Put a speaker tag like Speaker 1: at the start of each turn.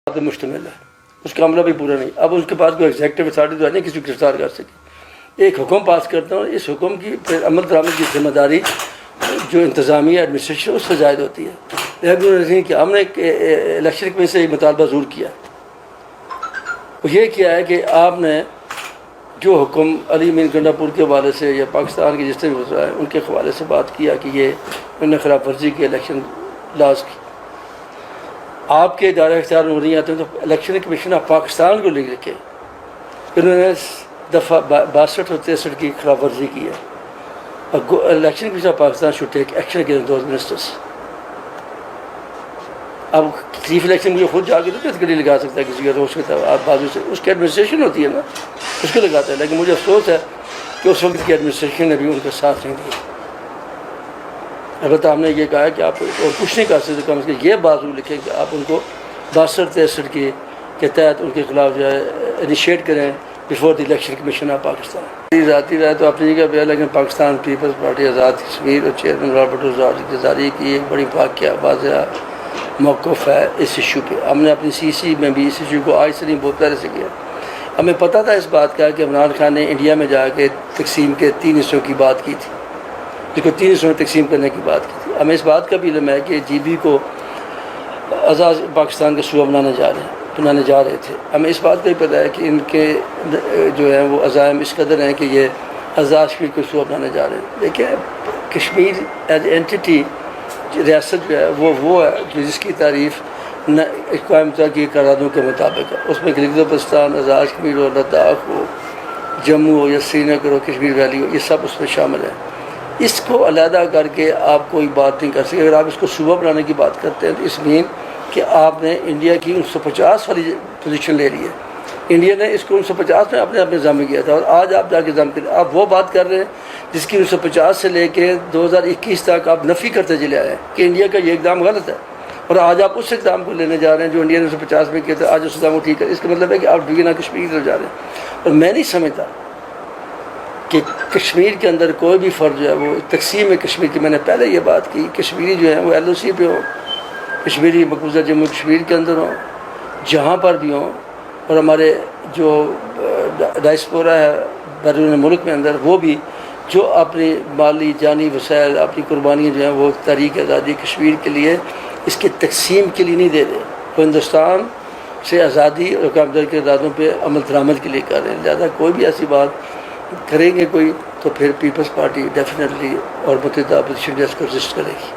Speaker 1: پہ مشتمل ہے، اس کا عملہ بھی پورا نہیں. اب اس کے پاس کوئی ایگزیکٹو اتھارٹی تو ہے نہیں کسی کو گرفتار کر سکے. ایک حکم پاس کرتا ہوں، اس حکم کی پھر عمل درآمد کی ذمہ داری جو انتظامیہ ایڈمنسٹریشن اس سے زائد ہوتی ہے. کہ ہم نے الیکشن کمیشن سے یہ مطالبہ ضرور کیا، وہ یہ کیا ہے کہ آپ نے جو حکم علی امین گنڈا پور کے حوالے سے یا پاکستان کے جس نے گزرا ہے ان کے حوالے سے بات کیا کہ یہ انہوں نے خلاف ورزی کی الیکشن لاز کی. آپ کے ادارے اختیار میں نہیں آتے ہیں تو الیکشن کمیشن آف پاکستان کو لکھ کے انہوں نے دفعہ 62 اور 63 کی خلاف ورزی کی ہے. Election commission of Pakistan should take action against those ministers. اب چیف الیکشن کو خود جا کے تو گڑی لگا سکتا ہے کسی کا روز کے بازو سے، اس کی ایڈمنسٹریشن ہوتی ہے نا، اس کو لگاتا ہے. لیکن مجھے افسوس ہے کہ اس وقت کی ایڈمنسٹریشن نے بھی ان کا ساتھ نہیں دیا. البتہ ہم نے یہ کہا کہ آپ اور کچھ نہیں کر سکتے، کم از کم یہ بات لکھیں کہ آپ ان کو 62-63 کے تحت ان کے خلاف جو ہے انیشیٹ کریں before the election commission of Pakistan. ذاتی رائے تو اپنی جگہ پہ ہے، لیکن پاکستان پیپلز پارٹی آزاد کشمیر اور چیئرمین رابرٹ الزاری کی ایک بڑی واقعہ واضح موقف ہے اس ایشو پہ. ہم نے اپنی CC میں بھی اس ایشو کو آج سے نہیں بہت پہلے سے کیا. ہمیں پتہ تھا اس بات کا کہ عمران خان نے انڈیا میں جا کے تقسیم کے 3 حصوں کی بات کی تھی، جس کو 3 حصوں میں تقسیم کرنے کی بات کی تھی. ہمیں اس بات کا بھی علم ہے کہ GB کو آزاد پاکستان کا صوبہ بنانے جا رہے تھے. ہمیں اس بات کا بھی پتہ ہے کہ ان کے جو ہیں وہ عزائم اس قدر ہیں کہ یہ آزاد کشمیر کو صوبہ بنانے جا رہے ہیں. لیکن کشمیر ایز اینٹی ریاست جو ہے وہ ہے جس کی تعریف اقوام متحدہ کی قراردادوں کے مطابق ہے. اس میں گلگت بلتستان، آزاد کشمیر ہو، لداخ ہو، جموں ہو یا سری نگر ہو، کشمیر ویلی ہو، یہ سب اس میں شامل ہیں. اس کو علیحدہ کر کے آپ کوئی بات نہیں کر سکتے. اگر آپ اس کو صوبہ بنانے کی بات کرتے ہیں تو اس مین کہ آپ نے انڈیا کی 1950 والی پوزیشن لے لی ہے. انڈیا نے اس کو 1950 میں اپنے نظام میں کیا تھا، اور آج آپ جا کے نظام کریں. آپ وہ بات کر رہے ہیں جس کی 1950 سے لے کے 2021 تک آپ نفی کرتے چلے آئے ہیں کہ انڈیا کا یہ اقدام غلط ہے، اور آج آپ اس اقدام کو لینے جا رہے ہیں جو انڈیا نے 1950 میں کیا تھا. آج اس اقدام کو ٹھیک ہے. اس کا مطلب ہے کہ آپ ڈوینا کشمیر کی طرف جا رہے ہیں. اور میں نہیں سمجھتا کہ کشمیر کے اندر کوئی بھی فرد جو ہے وہ تقسیم کشمیر کی، میں نے پہلے یہ بات کی، کشمیری جو ہیں وہ LOC پہ ہوں، کشمیری مقبوضہ جموں کشمیر کے اندر ہوں، جہاں پر بھی ہوں، اور ہمارے جو ڈائسپورا ہے بیرون ملک میں اندر وہ بھی جو اپنی مالی جانی وسائل اپنی قربانیاں جو ہیں وہ تحریک آزادی کشمیر کے لیے اس کے تقسیم کے لیے نہیں دے رہے، وہ ہندوستان سے آزادی اور اقوام متحدہ کے ارادوں پہ عمل درآمد کے لیے کر رہے ہیں. لہٰذا کوئی بھی ایسی بات کریں گے کوئی تو پھر پیپلز پارٹی ڈیفینیٹلی اور متحدہ اپوزیشن اس کو رجسٹ کرے گی.